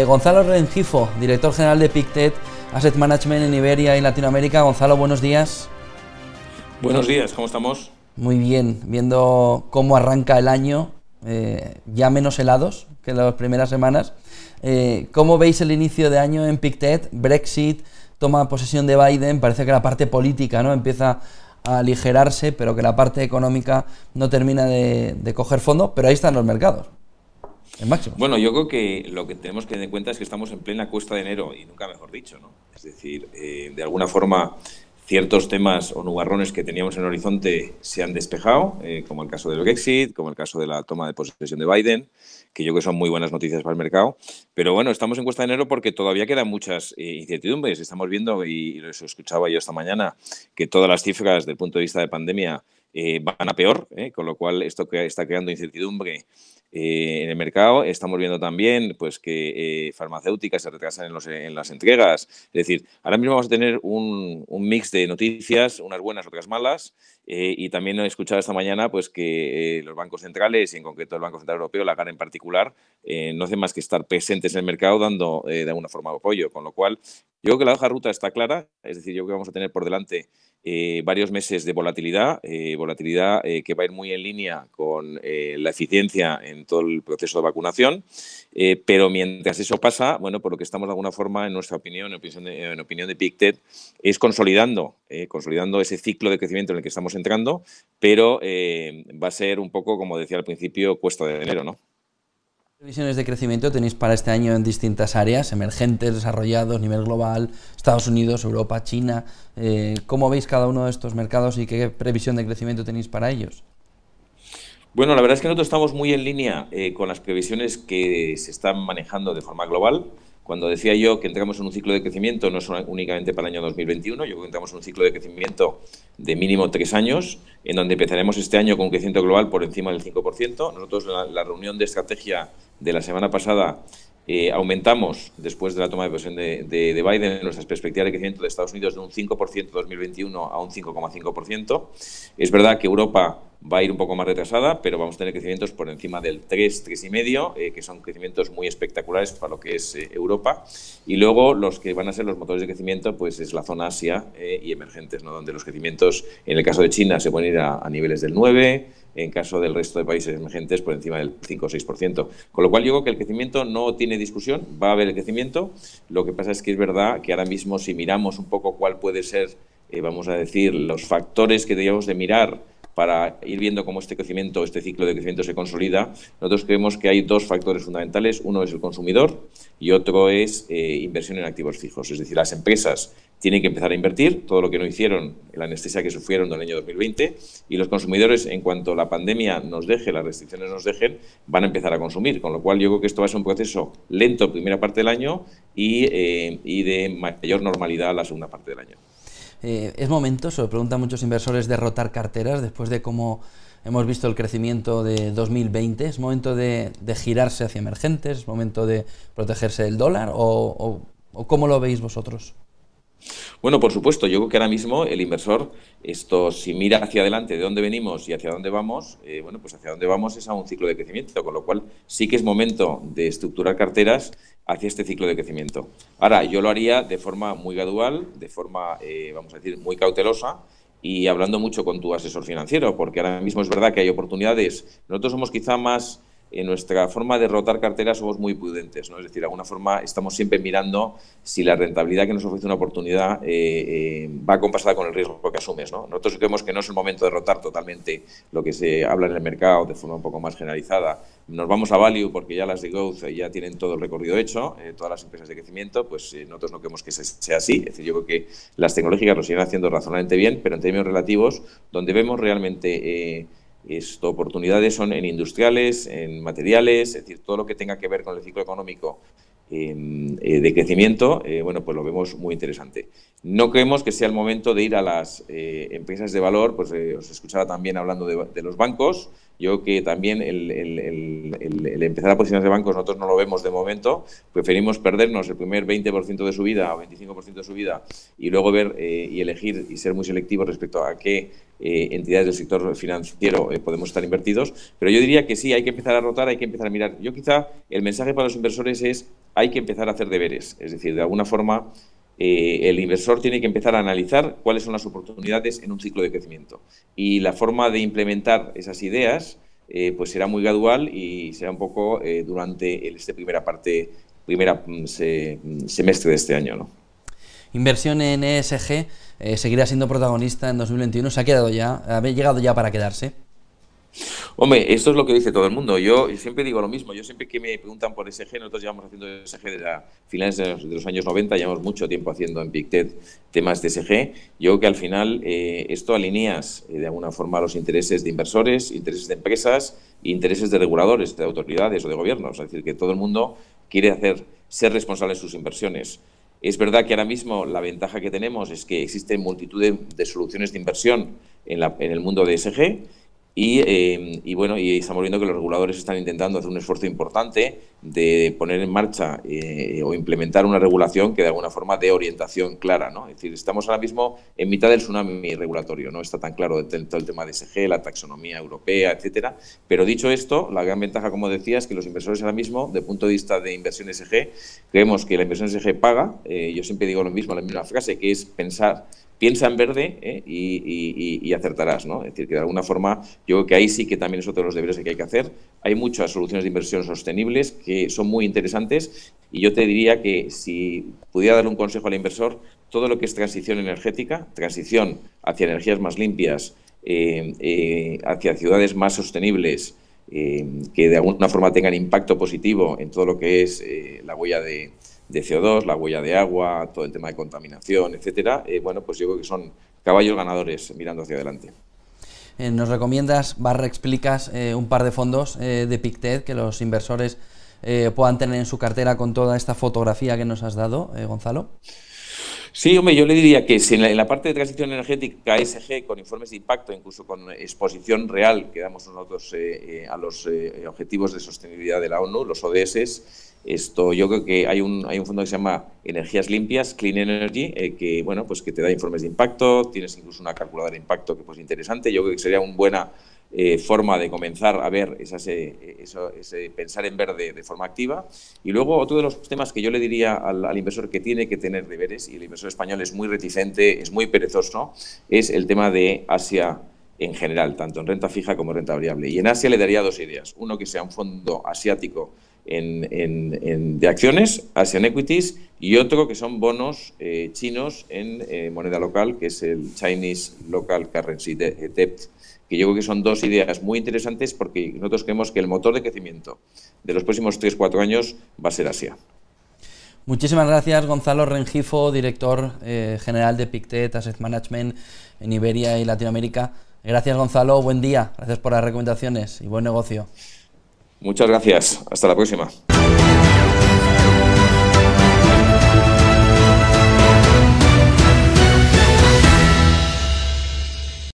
Gonzalo Rengifo, director general de Pictet Asset Management en Iberia y Latinoamérica. Gonzalo, buenos días. Buenos días, ¿cómo estamos? Muy bien, viendo cómo arranca el año, ya menos helados que en las primeras semanas. ¿Cómo veis el inicio de año en Pictet? Brexit, toma de posesión de Biden, parece que la parte política, ¿no?, empieza a aligerarse, pero que la parte económica no termina de coger fondo, pero ahí están los mercados, en máximos. Bueno, yo creo que lo que tenemos que tener en cuenta es que estamos en plena cuesta de enero, y nunca mejor dicho, ¿no? Es decir, de alguna forma, ciertos temas o nubarrones que teníamos en el horizonte se han despejado, como el caso del Brexit, como el caso de la toma de posesión de Biden, que yo creo que son muy buenas noticias para el mercado. Pero bueno, estamos en cuesta de enero porque todavía quedan muchas incertidumbres. Estamos viendo, y lo escuchaba yo esta mañana, que todas las cifras desde el punto de vista de pandemia van a peor, con lo cual esto está creando incertidumbre en el mercado. Estamos viendo también pues que farmacéuticas se retrasan en las entregas. Es decir, ahora mismo vamos a tener un mix de noticias, unas buenas, otras malas, y también he escuchado esta mañana pues que los bancos centrales, y en concreto el Banco Central Europeo, la GAN en particular, no hacen más que estar presentes en el mercado dando de alguna forma apoyo, con lo cual yo creo que la hoja de ruta está clara. Es decir, yo creo que vamos a tener por delante varios meses de volatilidad, que va a ir muy en línea con la eficiencia en todo el proceso de vacunación, pero mientras eso pasa, bueno, por lo que estamos de alguna forma, en nuestra opinión, en opinión de Pictet, es consolidando ese ciclo de crecimiento en el que estamos entrando, pero va a ser un poco, como decía al principio, cuesta de enero, ¿no? ¿Qué previsiones de crecimiento tenéis para este año en distintas áreas, emergentes, desarrollados, nivel global, Estados Unidos, Europa, China? ¿Cómo veis cada uno de estos mercados y qué previsión de crecimiento tenéis para ellos? Bueno, la verdad es que nosotros estamos muy en línea con las previsiones que se están manejando de forma global. Cuando decía yo que entramos en un ciclo de crecimiento, no es únicamente para el año 2021, yo creo que entramos en un ciclo de crecimiento de mínimo 3 años, en donde empezaremos este año con un crecimiento global por encima del 5%. Nosotros, en la reunión de estrategia de la semana pasada, aumentamos, después de la toma de posesión de Biden, nuestras perspectivas de crecimiento de Estados Unidos de un 5% en 2021 a un 5,5%. Es verdad que Europa va a ir un poco más retrasada, pero vamos a tener crecimientos por encima del 3, 3,5, que son crecimientos muy espectaculares para lo que es Europa. Y luego los que van a ser los motores de crecimiento, pues es la zona Asia y emergentes, ¿no?, donde los crecimientos, en el caso de China, se pueden ir a niveles del 9%, en caso del resto de países emergentes por encima del 5 o 6%. Con lo cual yo creo que el crecimiento no tiene discusión, va a haber el crecimiento. Lo que pasa es que es verdad que ahora mismo, si miramos un poco cuál puede ser, vamos a decir, los factores que debíamos de mirar para ir viendo cómo este crecimiento, este ciclo de crecimiento se consolida, nosotros creemos que hay dos factores fundamentales. Uno es el consumidor y otro es inversión en activos fijos. Es decir, las empresas tienen que empezar a invertir todo lo que no hicieron, la anestesia que sufrieron en el año 2020, y los consumidores, en cuanto la pandemia nos deje, las restricciones nos dejen, van a empezar a consumir. Con lo cual yo creo que esto va a ser un proceso lento primera parte del año y de mayor normalidad la segunda parte del año. ¿Es momento, se lo preguntan muchos inversores, de rotar carteras después de cómo hemos visto el crecimiento de 2020? ¿Es momento de girarse hacia emergentes? ¿Es momento de protegerse del dólar? ¿O cómo lo veis vosotros? Bueno, por supuesto, yo creo que ahora mismo el inversor, si mira hacia adelante de dónde venimos y hacia dónde vamos, bueno, pues hacia dónde vamos es a un ciclo de crecimiento, con lo cual sí que es momento de estructurar carteras hacia este ciclo de crecimiento. Ahora, yo lo haría de forma muy gradual, de forma, vamos a decir, muy cautelosa, y hablando mucho con tu asesor financiero, porque ahora mismo es verdad que hay oportunidades. Nosotros somos quizá más, en nuestra forma de rotar carteras somos muy prudentes, ¿no? Es decir, de alguna forma estamos siempre mirando si la rentabilidad que nos ofrece una oportunidad va compasada con el riesgo que asumes, ¿no? Nosotros creemos que no es el momento de rotar totalmente lo que se habla en el mercado de forma un poco más generalizada. Nos vamos a value porque ya las de growth ya tienen todo el recorrido hecho, todas las empresas de crecimiento, pues nosotros no queremos que sea así. Es decir, yo creo que las tecnológicas lo siguen haciendo razonablemente bien, pero en términos relativos, donde vemos realmente oportunidades son en industriales, en materiales, es decir, todo lo que tenga que ver con el ciclo económico de crecimiento, bueno, pues lo vemos muy interesante. No creemos que sea el momento de ir a las empresas de valor, pues os escuchaba también hablando de los bancos. Yo creo que también el empezar a posicionarse de bancos nosotros no lo vemos de momento, preferimos perdernos el primer 20% de subida o 25% de subida y luego ver y elegir y ser muy selectivos respecto a qué entidades del sector financiero podemos estar invertidos, pero yo diría que sí, hay que empezar a rotar, hay que empezar a mirar. Yo quizá el mensaje para los inversores es hay que empezar a hacer deberes, es decir, de alguna forma el inversor tiene que empezar a analizar cuáles son las oportunidades en un ciclo de crecimiento. Y la forma de implementar esas ideas pues será muy gradual y será un poco durante este semestre de este año, ¿no? Inversión en ESG seguirá siendo protagonista en 2021. ¿Se ha quedado ya? ¿Ha llegado ya para quedarse? Hombre, esto es lo que dice todo el mundo. Yo siempre digo lo mismo. Yo siempre que me preguntan por ESG, nosotros llevamos haciendo ESG desde finales de los años 90, llevamos mucho tiempo haciendo en PICTED temas de ESG. Yo creo que al final esto alineas de alguna forma los intereses de inversores, intereses de empresas, intereses de reguladores, de autoridades o de gobiernos. Es decir, que todo el mundo quiere ser responsable de sus inversiones. Es verdad que ahora mismo la ventaja que tenemos es que existen multitud de soluciones de inversión en el mundo de ESG. Y bueno, y estamos viendo que los reguladores están intentando hacer un esfuerzo importante de poner en marcha o implementar una regulación que de alguna forma dé orientación clara, ¿no? Es decir, estamos ahora mismo en mitad del tsunami regulatorio, no está tan claro todo el tema de ESG, la taxonomía europea, etcétera. Pero dicho esto, la gran ventaja, como decía, es que los inversores ahora mismo, desde el punto de vista de inversión ESG, creemos que la inversión ESG paga. Yo siempre digo lo mismo, la misma frase, que es piensa en verde y acertarás, ¿no? Es decir, que de alguna forma yo creo que ahí sí que también es otro de los deberes que hay que hacer. Hay muchas soluciones de inversión sostenibles que son muy interesantes y yo te diría que si pudiera darle un consejo al inversor, todo lo que es transición energética, transición hacia energías más limpias, hacia ciudades más sostenibles, que de alguna forma tengan impacto positivo en todo lo que es la huella de CO2, la huella de agua, todo el tema de contaminación, etcétera, bueno, pues yo creo que son caballos ganadores mirando hacia adelante. Nos recomiendas, explicas un par de fondos de PICTED que los inversores puedan tener en su cartera con toda esta fotografía que nos has dado, Gonzalo. Sí, hombre, yo le diría que si en la parte de transición energética ESG, con informes de impacto, incluso con exposición real que damos nosotros a los objetivos de sostenibilidad de la ONU, los ODS, yo creo que hay un fondo que se llama Energías Limpias, Clean Energy, que bueno, pues que te da informes de impacto, tienes incluso una calculadora de impacto que pues interesante. Yo creo que sería una buena forma de comenzar a ver ese pensar en verde de forma activa. Y luego otro de los temas que yo le diría al inversor que tiene que tener deberes, y el inversor español es muy reticente, es muy perezoso, es el tema de Asia en general, tanto en renta fija como en renta variable. Y en Asia le daría dos ideas. Uno, que sea un fondo asiático de acciones, Asian Equities, y otro que son bonos chinos en moneda local, que es el Chinese Local Currency Debt, que yo creo que son dos ideas muy interesantes porque nosotros creemos que el motor de crecimiento de los próximos 3-4 años va a ser Asia. Muchísimas gracias, Gonzalo Rengifo, director general de PICTED Asset Management en Iberia y Latinoamérica. Gracias, Gonzalo, buen día, gracias por las recomendaciones y buen negocio. Muchas gracias, hasta la próxima.